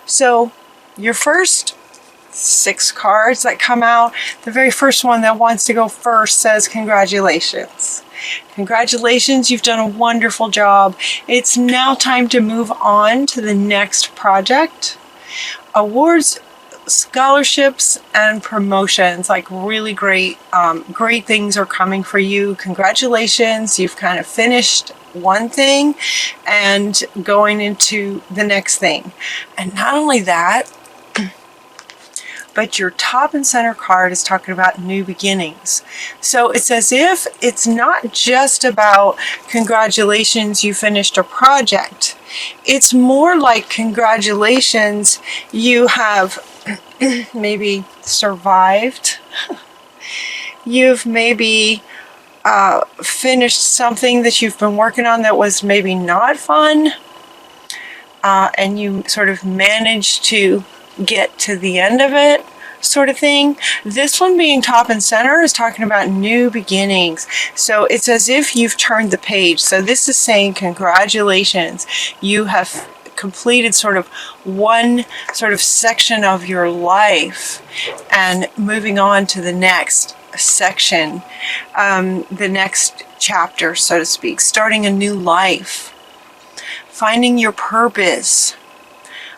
So your first 6 cards that come out, the very first one that wants to go first says congratulations. Congratulations, you've done a wonderful job. It's now time to move on to the next project. Awards, scholarships, and promotions, like really great things are coming for you. Congratulations, you've kind of finished one thing and going into the next thing. And not only that, but your top and center card is talking about new beginnings. So it's as if it's not just about congratulations, you finished a project. It's more like congratulations, you have maybe survived. You've maybe finished something that you've been working on that was maybe not fun. And you sort of managed to get to the end of it, sort of thing. This one being top and center is talking about new beginnings. So it's as if you've turned the page. So this is saying congratulations, you have completed sort of one sort of section of your life and moving on to the next section, the next chapter, so to speak, starting a new life, finding your purpose,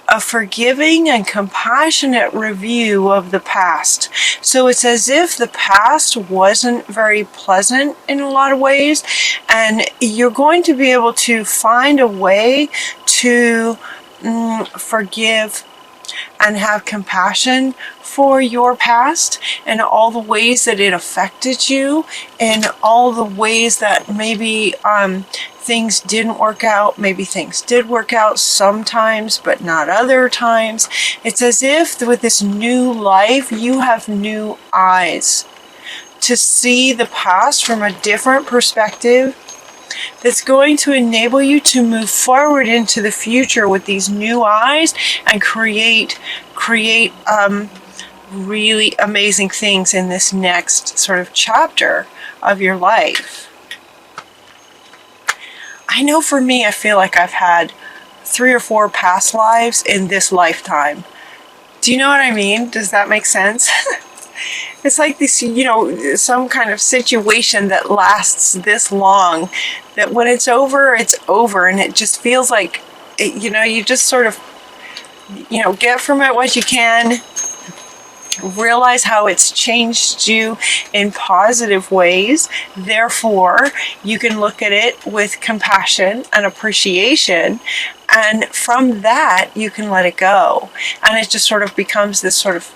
a forgiving and compassionate review of the past. So it's as if the past wasn't very pleasant in a lot of ways, and you're going to be able to find a way to forgive and have compassion for your past and all the ways that it affected you and all the ways that maybe things didn't work out. Maybe things did work out sometimes, but not other times. It's as if with this new life, you have new eyes to see the past from a different perspective that's going to enable you to move forward into the future with these new eyes and create really amazing things in this next sort of chapter of your life. I know for me, I feel like I've had 3 or 4 past lives in this lifetime. Do you know what I mean? Does that make sense? It's like this, some kind of situation that lasts this long, that when it's over, and it just feels like, you just sort of, get from it what you can, realize how it's changed you in positive ways. Therefore, you can look at it with compassion and appreciation. And from that, you can let it go. And it just sort of becomes this sort of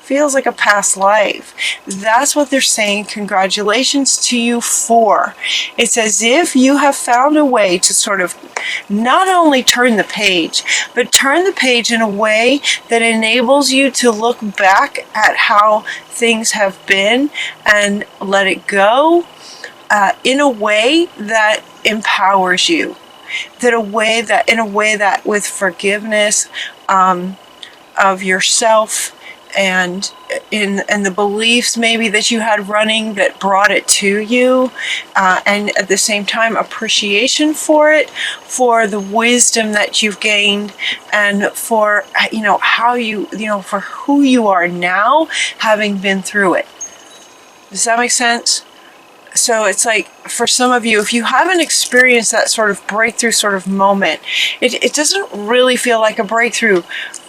feels like a past life. That's what they're saying congratulations to you for. It's as if you have found a way to sort of not only turn the page, but turn the page in a way that enables you to look back at how things have been and let it go in a way that empowers you. In a way that with forgiveness of yourself, and in the beliefs maybe that you had running that brought it to you, and at the same time appreciation for it, for the wisdom that you've gained, and for how you for who you are now, having been through it. Does that make sense? So it's like, for some of you, if you haven't experienced that sort of breakthrough sort of moment, it doesn't really feel like a breakthrough.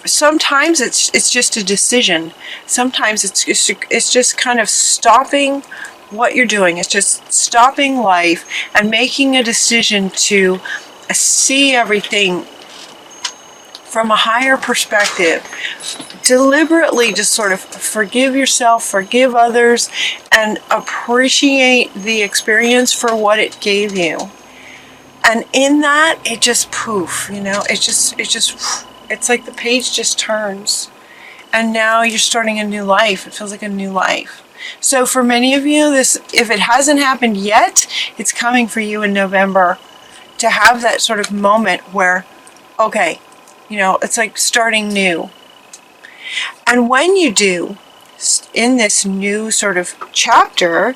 Sometimes it's just a decision. Sometimes it's just kind of stopping what you're doing. It's just stopping life and making a decision to see everything from a higher perspective. Deliberately just sort of forgive yourself, forgive others, and appreciate the experience for what it gave you. And in that, it just poof, it's like the page just turns. And now you're starting a new life. It feels like a new life. So for many of you, if it hasn't happened yet, it's coming for you in November to have that sort of moment where, okay, it's like starting new. And when you do, in this new sort of chapter,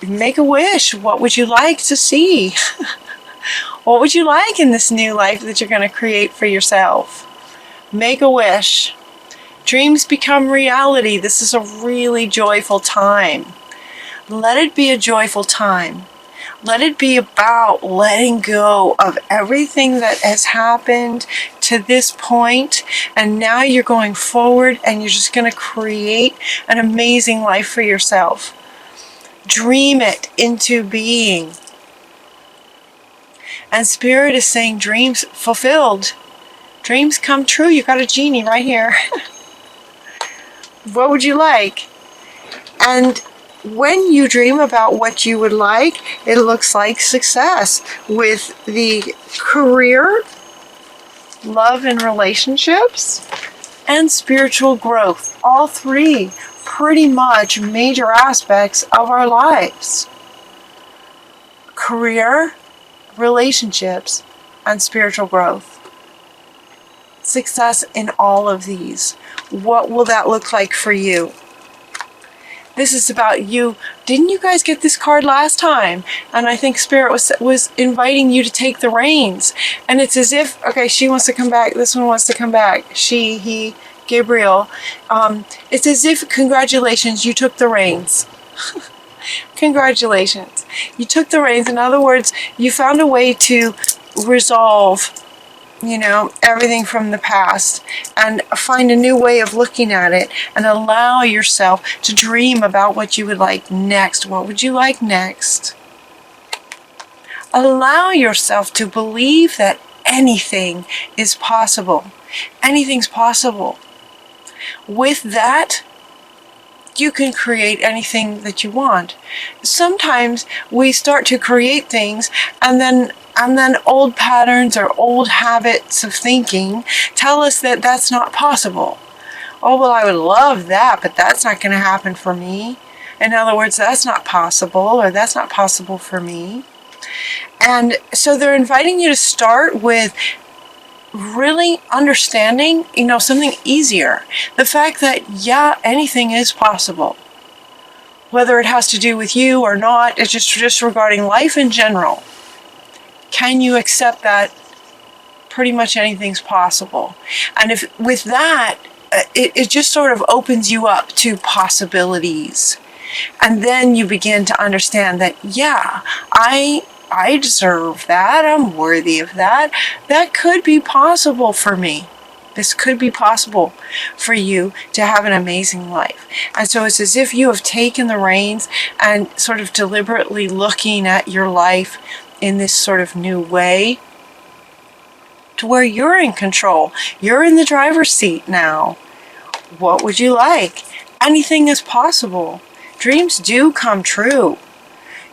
make a wish. What would you like to see? What would you like in this new life that you're going to create for yourself? Make a wish. Dreams become reality. This is a really joyful time. Let it be a joyful time. Let it be about letting go of everything that has happened to this point, and now you're going forward and you're just going to create an amazing life for yourself. Dream it into being. And Spirit is saying dreams fulfilled. Dreams come true. You got a genie right here. What would you like? And when you dream about what you would like, it looks like success with the career, love and relationships, and spiritual growth. All three pretty much major aspects of our lives. Career, relationships, and spiritual growth. Success in all of these. What will that look like for you? This is about you. Didn't you guys get this card last time? And I think Spirit was inviting you to take the reins. And it's as if, okay, she wants to come back. This one wants to come back. She, he, Gabriel. It's as if, congratulations, you took the reins. Congratulations. You took the reins. In other words, you found a way to resolve, everything from the past and find a new way of looking at it and allow yourself to dream about what you would like next. What would you like next? Allow yourself to believe that anything is possible. Anything's possible. With that, you can create anything that you want. Sometimes we start to create things and then old patterns or old habits of thinking tell us that that's not possible. Oh, well, I would love that, but that's not going to happen for me. In other words, that's not possible, or that's not possible for me. And so they're inviting you to start with really understanding, something easier. The fact that, anything is possible. Whether it has to do with you or not, it's just regarding life in general. Can you accept that pretty much anything's possible? And if with that, it just sort of opens you up to possibilities. And then you begin to understand that, I deserve that. I'm worthy of that. That could be possible for me. This could be possible for you to have an amazing life. And so it's as if you have taken the reins and sort of deliberately looking at your life in this sort of new way to where you're in control. You're in the driver's seat now. What would you like? Anything is possible. Dreams do come true.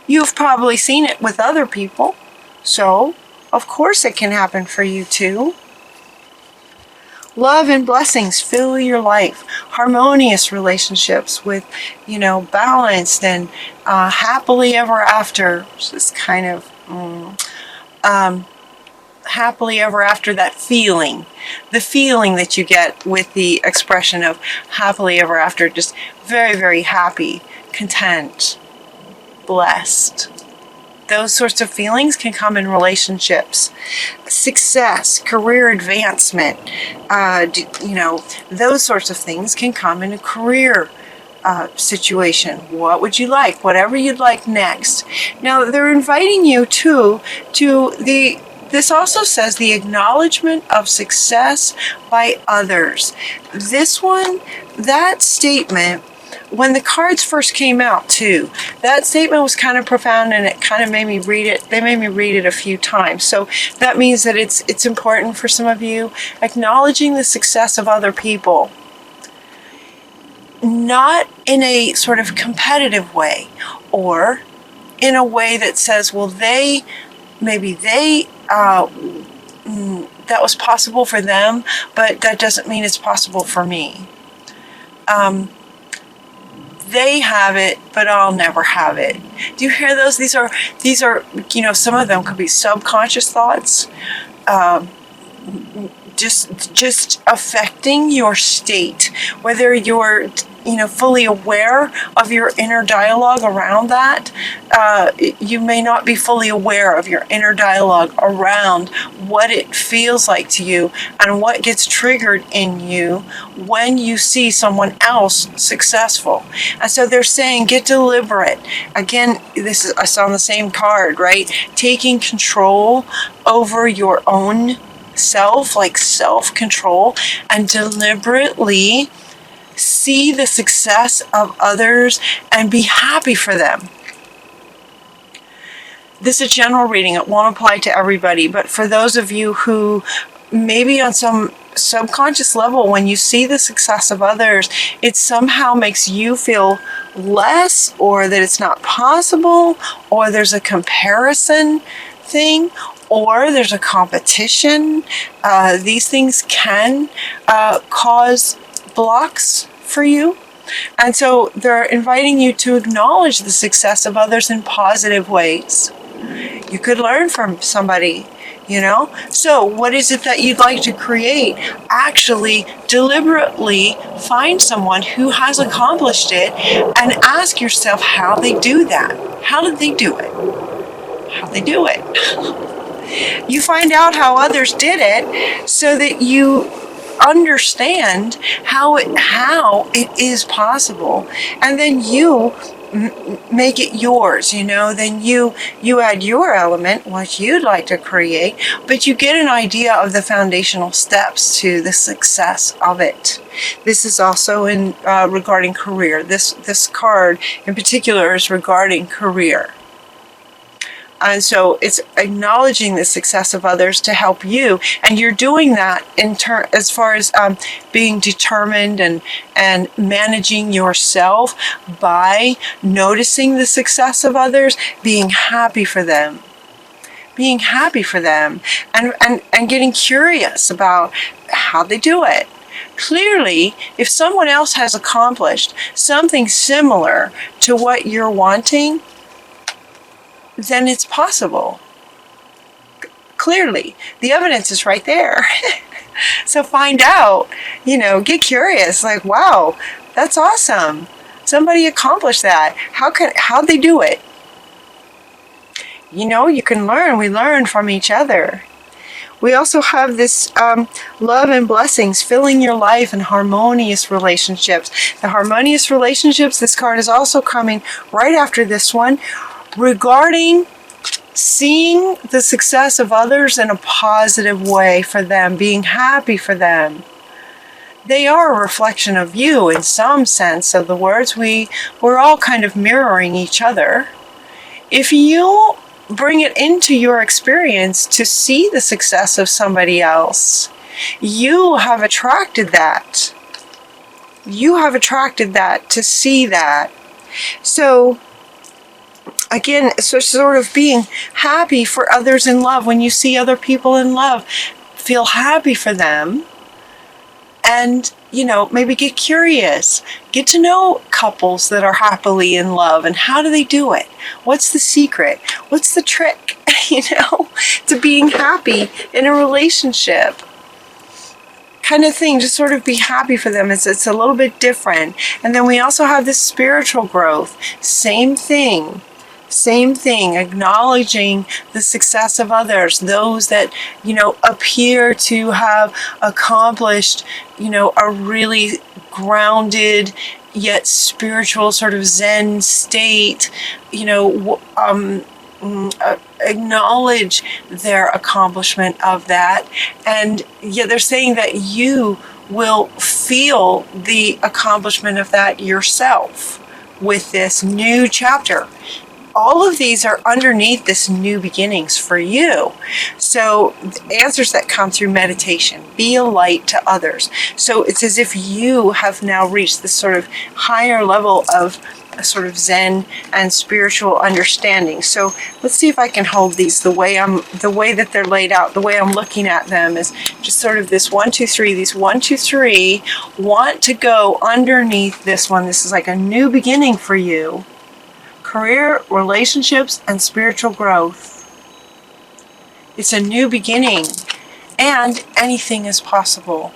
You've probably seen it with other people, so of course it can happen for you too. Love and blessings fill your life. Harmonious relationships with, balanced and happily ever after. Just kind of happily ever after, that feeling. The feeling that you get with the expression of happily ever after. Just very, very happy, content, blessed. Those sorts of feelings can come in relationships. Success, career advancement, those sorts of things can come in a career situation. What would you like? Whatever you'd like next. Now, they're inviting you to this also says the acknowledgement of success by others. This one, that statement, when the cards first came out too, that statement was kind of profound, and it kind of made me read it. They made me read it a few times. So that means that it's important for some of you, acknowledging the success of other people. Not in a sort of competitive way, or in a way that says, well, that was possible for them, but that doesn't mean it's possible for me. They have it, but I'll never have it. Do you hear those? These are, some of them could be subconscious thoughts. just affecting your state, whether you're fully aware of your inner dialogue around that. You may not be fully aware of your inner dialogue around what it feels like to you and what gets triggered in you when you see someone else successful. And so they're saying, get deliberate. Again, this is us on the same card, right? Taking control over your own self, like self-control, and deliberately see the success of others and be happy for them. This is a general reading. It won't apply to everybody, but for those of you who maybe on some subconscious level, when you see the success of others, it somehow makes you feel less, or that it's not possible, or there's a comparison thing, or there's a competition. These things can cause blocks for you. And so they're inviting you to acknowledge the success of others in positive ways. You could learn from somebody, So what is it that you'd like to create? Actually, deliberately find someone who has accomplished it and ask yourself how they do that. How did they do it? How'd they do it? You find out how others did it so that you understand how it is possible, and then you make it yours. Then you add your element, what you'd like to create, but you get an idea of the foundational steps to the success of it. This is also in regarding career. This card in particular is regarding career. And so it's acknowledging the success of others to help you. And you're doing that as far as being determined and managing yourself by noticing the success of others, being happy for them. Being happy for them and getting curious about how they do it. Clearly, if someone else has accomplished something similar to what you're wanting, then it's possible. Clearly, the evidence is right there. So find out, get curious, like, wow, that's awesome. Somebody accomplished that. How'd they do it? You can learn. We learn from each other. We also have this love and blessings filling your life and harmonious relationships. The harmonious relationships, this card is also coming right after this one, regarding seeing the success of others in a positive way for them, being happy for them. They are a reflection of you in some sense of the words. We're all kind of mirroring each other. If you bring it into your experience to see the success of somebody else, you have attracted that. You have attracted that to see that. So again, so sort of being happy for others in love. When you see other people in love, feel happy for them. And, maybe get curious. Get to know couples that are happily in love, and how do they do it? What's the secret? What's the trick, to being happy in a relationship? Kind of thing, just sort of be happy for them. It's a little bit different. And then we also have this spiritual growth. Same thing, acknowledging the success of others, those that, appear to have accomplished, a really grounded yet spiritual sort of Zen state, acknowledge their accomplishment of that. And they're saying that you will feel the accomplishment of that yourself with this new chapter. All of these are underneath this new beginnings for you. So the answers that come through meditation, be a light to others. So it's as if you have now reached this sort of higher level of a sort of Zen and spiritual understanding. So let's see if I can hold these the way that they're laid out. The way I'm looking at them is just sort of this 1, 2, 3. These 1, 2, 3 want to go underneath this one. This is like a new beginning for you. Career, relationships, and spiritual growth. It's a new beginning. and anything is possible.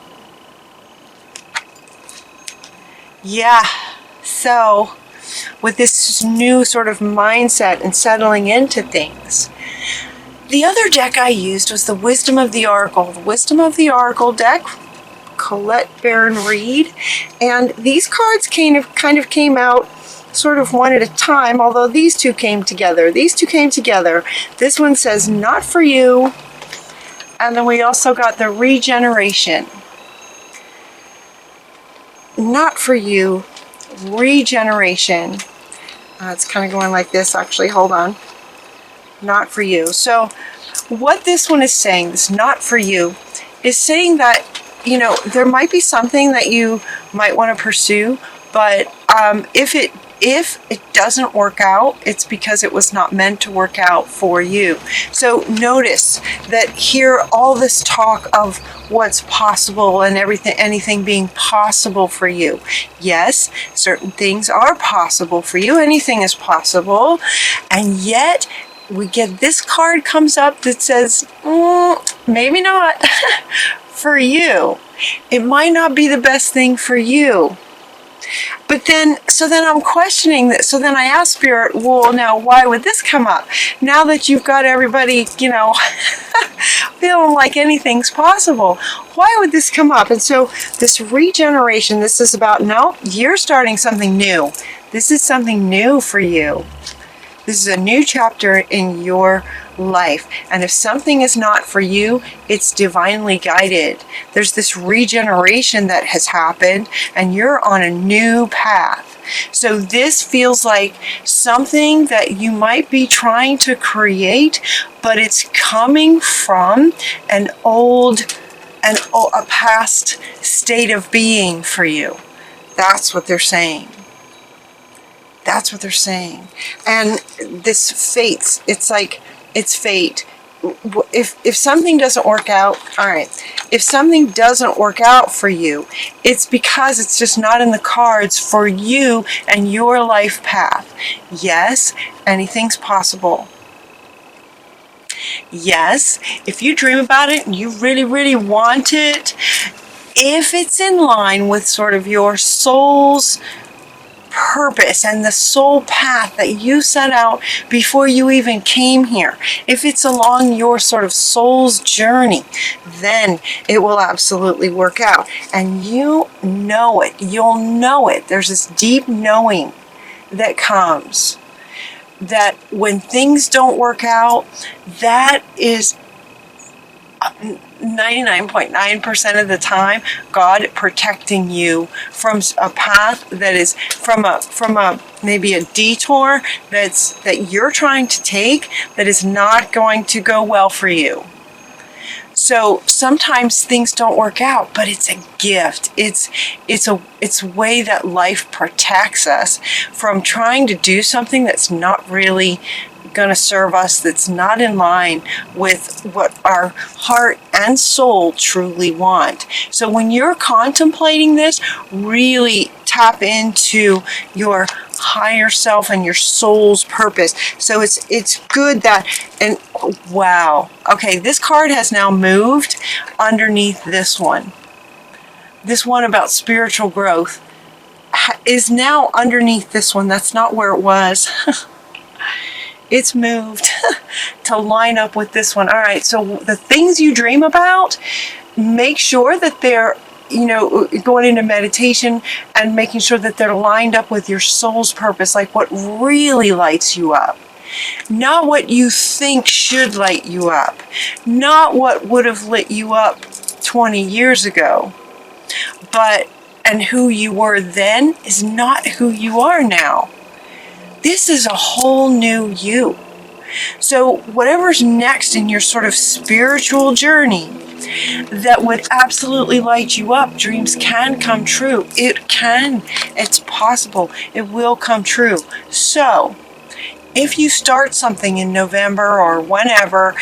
Yeah, so with this new sort of mindset and settling into things, the other deck I used was the Wisdom of the Oracle. The Wisdom of the Oracle deck, Colette Baron Reed, and these cards kind of came out sort of one at a time, although these two came together. This one says, not for you. And then we also got the regeneration. Not for you, regeneration. It's kind of going like this, actually. Hold on. Not for you. So what this one is saying, this not for you, is saying that, you know, there might be something that you might want to pursue, but if it doesn't work out, it's because it was not meant to work out for you. So notice that here, all this talk of what's possible and anything being possible for you. Yes, certain things are possible for you. Anything is possible. And yet, we get this card comes up that says, maybe not for you. It might not be the best thing for you. But then, so then I'm questioning this. So then I asked Spirit, well, now why would this come up? Now that you've got everybody, you know, feeling like anything's possible, why would this come up? And so this regeneration, this is about, no, you're starting something new. This is something new for you. This is a new chapter in your life. And if something is not for you, it's divinely guided. There's this regeneration that has happened, and you're on a new path. So this feels like something that you might be trying to create, but it's coming from a past state of being for you. That's what they're saying. That's what they're saying. And this fate, it's like, it's fate. If something doesn't work out, all right, if something doesn't work out for you, it's because it's just not in the cards for you and your life path. Yes, anything's possible. Yes, if you dream about it and you really, really want it, if it's in line with sort of your soul's purpose and the soul path that you set out before you even came here, if it's along your sort of soul's journey, then it will absolutely work out. And you know it. You'll know it. There's this deep knowing that comes that when things don't work out, that is 99.9% of the time God protecting you from a path that is from a maybe a detour that you're trying to take that is not going to go well for you. So sometimes things don't work out, but it's a gift. It's a way that life protects us from trying to do something that's not really going to serve us, that's not in line with what our heart and soul truly want. So when you're contemplating this, really tap into your higher self and your soul's purpose. So it's good that, and wow, okay, this card has now moved underneath this one. This one about spiritual growth is now underneath this one. That's not where it was. It's moved to line up with this one. All right, so the things you dream about, make sure that they're, you know, going into meditation and making sure that they're lined up with your soul's purpose, like what really lights you up. Not what you think should light you up. Not what would have lit you up 20 years ago. And who you were then is not who you are now. This is a whole new you. So whatever's next in your sort of spiritual journey that would absolutely light you up, dreams can come true. It can. It's possible. It will come true. So if you start something in November or whenever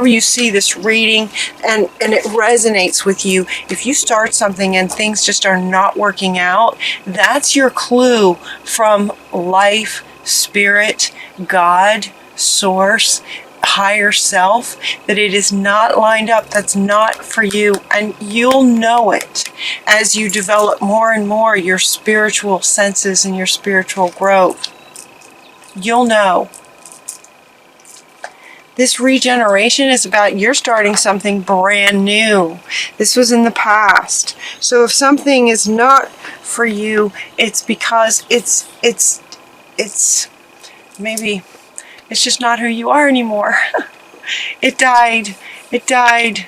you see this reading and it resonates with you, if you start something and things just are not working out, that's your clue from life, spirit, God, source, higher self, that it is not lined up, that's not for you. And you'll know it as you develop more and more your spiritual senses and your spiritual growth. You'll know. This regeneration is about you're starting something brand new. This was in the past. So if something is not for you, it's because it's maybe it's just not who you are anymore. It died. It died.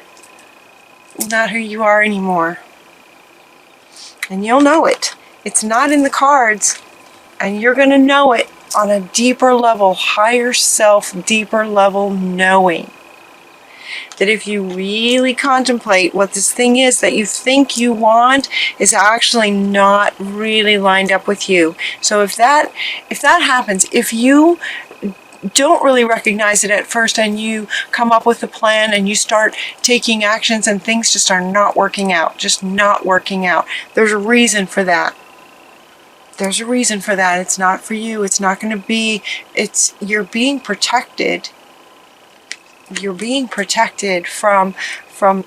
Not who you are anymore. And you'll know it. It's not in the cards. And you're going to know it on a deeper level, higher self, deeper level knowing. That if you really contemplate what this thing is that you think you want is actually not really lined up with you. So if that happens, if you don't really recognize it at first and you come up with a plan and you start taking actions and things just are not working out, just not working out, there's a reason for that. There's a reason for that. It's not for you. It's not going to be, you're being protected. You're being protected from,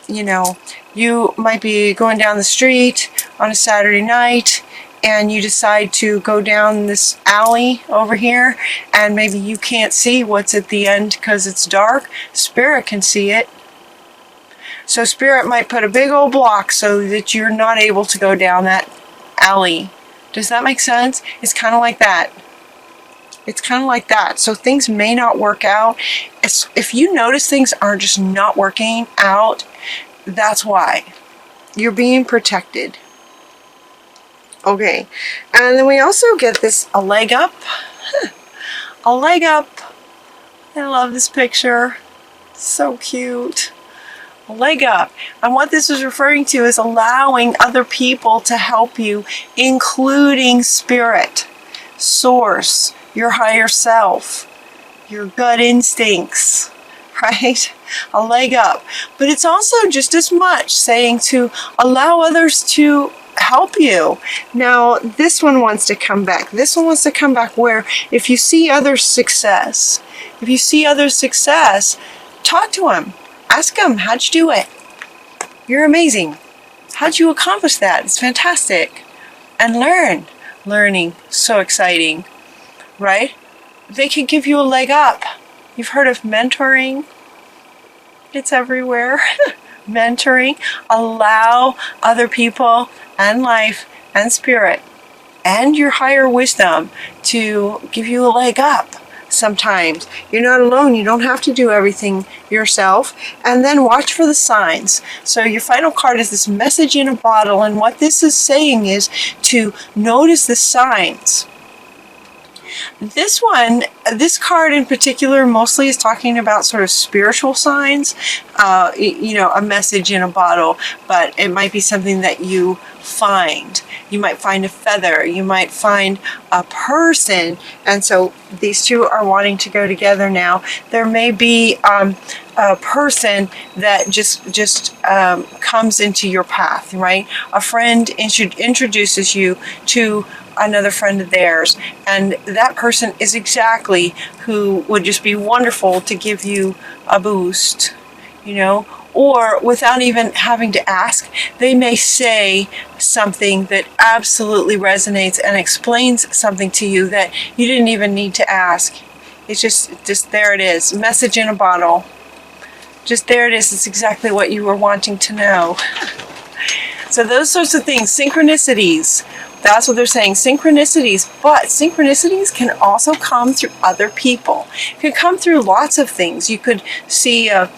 you might be going down the street on a Saturday night and you decide to go down this alley over here and maybe you can't see what's at the end because it's dark. Spirit can see it. So Spirit might put a big old block so that you're not able to go down that alley. Does that make sense? It's kind of like that. It's kind of like that. So things may not work out. If you notice things are just not working out, that's why. You're being protected. Okay. And then we also get this, a leg up. A leg up. I love this picture. So cute. Leg up. And what this is referring to is allowing other people to help you, including Spirit, Source, your higher self, your gut instincts, right? A leg up. But it's also just as much saying to allow others to help you. Now, this one wants to come back. This one wants to come back where if you see others' success, talk to them. Ask them, how'd you do it? You're amazing. How'd you accomplish that? It's fantastic. And learn. Learning, so exciting, right? They can give you a leg up. You've heard of mentoring? It's everywhere. Mentoring. Allow other people and life and Spirit and your higher wisdom to give you a leg up. Sometimes you're not alone. You don't have to do everything yourself. And then watch for the signs. So your final card is this message in a bottle. And what this is saying is to notice the signs. This card in particular mostly is talking about sort of spiritual signs, a message in a bottle, but it might be something that you find. You might find a feather, you might find a person, and so these two are wanting to go together now. There may be a person that just comes into your path, right? A friend introduces you to another friend of theirs, and that person is exactly who would just be wonderful to give you a boost, or without even having to ask, they may say something that absolutely resonates and explains something to you that you didn't even need to ask. It's just there it is, message in a bottle. Just there it is. It's exactly what you were wanting to know. So those sorts of things, synchronicities, that's what they're saying, synchronicities. But synchronicities can also come through other people. It can come through lots of things. You could see a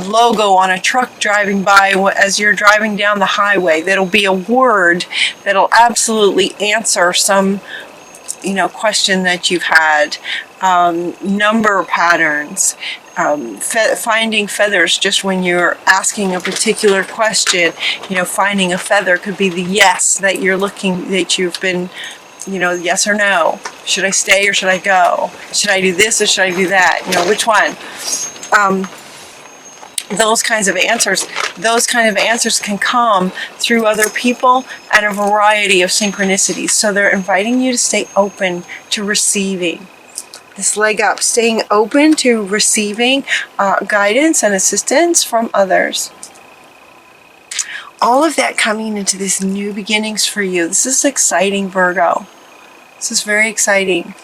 logo on a truck driving by as you're driving down the highway. That'll be a word that'll absolutely answer some question that you've had. Number patterns. Finding feathers just when you're asking a particular question, finding a feather could be the yes that you're looking, that you've been, yes or no. Should I stay or should I go? Should I do this or should I do that? Which one? Those kinds of answers can come through other people and a variety of synchronicities. So they're inviting you to stay open to receiving. this leg up, staying open to receiving guidance and assistance from others. All of that coming into this new beginnings for you. This is exciting, Virgo. This is very exciting.